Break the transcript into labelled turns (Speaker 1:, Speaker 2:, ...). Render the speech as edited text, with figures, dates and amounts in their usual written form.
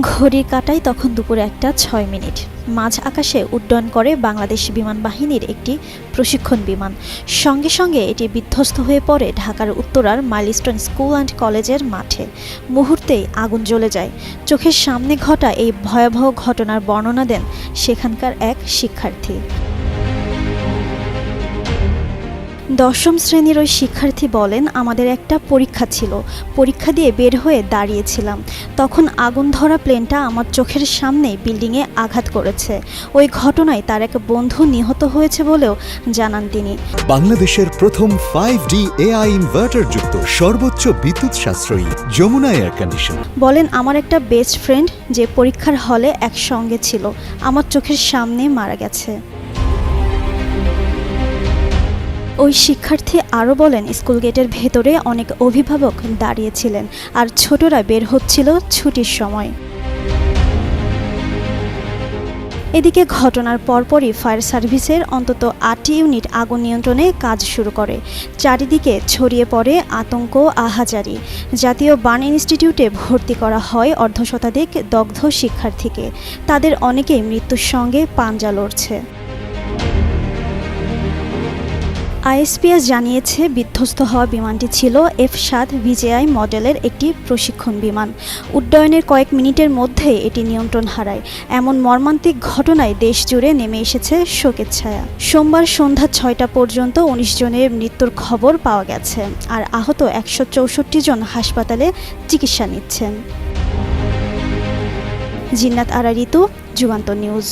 Speaker 1: ঘড়ির কাঁটায় তখন দুপুর 1:06। মাঝ আকাশে উড্ডয়ন করে বাংলাদেশ বিমান বাহিনীর একটি প্রশিক্ষণ বিমান। সঙ্গে সঙ্গে এটি বিধ্বস্ত হয়ে পড়ে ঢাকার উত্তরার মাইলস্টোন স্কুল অ্যান্ড কলেজের মাঠে। মুহূর্তেই আগুন জ্বলে যায়। চোখের সামনে ঘটা এই ভয়াবহ ঘটনার বর্ণনা দেন সেখানকার এক শিক্ষার্থী। দশম শ্রেণীর ওই শিক্ষার্থী বলেন, আমাদের একটা পরীক্ষা ছিল। পরীক্ষা দিয়ে বের হয়ে দাঁড়িয়েছিলাম। তখন আগুন ধরা প্লেনটা আমার চোখের সামনেই বিল্ডিংয়ে আঘাত করেছে। ওই ঘটনায় তার এক বন্ধু নিহত হয়েছে বলেও জানান তিনি।
Speaker 2: বাংলাদেশের প্রথম 5D AI ইনভার্টার যুক্ত সর্বোচ্চ বিদ্যুৎ সাশ্রয়ী যমুনা এয়ার কন্ডিশন।
Speaker 1: বলেন, আমার একটা বেস্ট ফ্রেন্ড যে পরীক্ষার হলে একসঙ্গে ছিল, আমার চোখের সামনে মারা গেছে। ওই শিক্ষার্থী আরও বলেন, স্কুল গেটের ভেতরে অনেক অভিভাবক দাঁড়িয়েছিলেন আর ছোটরা বের হচ্ছিল ছুটির সময়। এদিকে ঘটনার পরপরই ফায়ার সার্ভিসের অন্তত 8টি ইউনিট আগুন নিয়ন্ত্রণে কাজ শুরু করে। চারিদিকে ছড়িয়ে পড়ে আতঙ্ক, আহাজারি। জাতীয় বার্ন ইনস্টিটিউটে ভর্তি করা হয় অর্ধশতাধিক দগ্ধ শিক্ষার্থীকে। তাদের অনেকেই মৃত্যুর সঙ্গে পাঞ্জা লড়ছে। আইএসপিএস জানিয়েছে, বিধ্বস্ত হওয়া বিমানটি ছিল F-7 VJI মডেলের একটি প্রশিক্ষণ বিমান। উড্ডয়নের কয়েক মিনিটের মধ্যে এটি নিয়ন্ত্রণ হারায়। এমন মর্মান্তিক ঘটনায় দেশ জুড়ে নেমে এসেছে শোকের ছায়া। সোমবার সন্ধ্যা 6টা পর্যন্ত 19 জনের মৃত্যুর খবর পাওয়া গেছে, আর আহত 164 জন হাসপাতালে চিকিৎসা নিচ্ছেন। জিন্নাত আরা ঋতু, যুগান্তর নিউজ।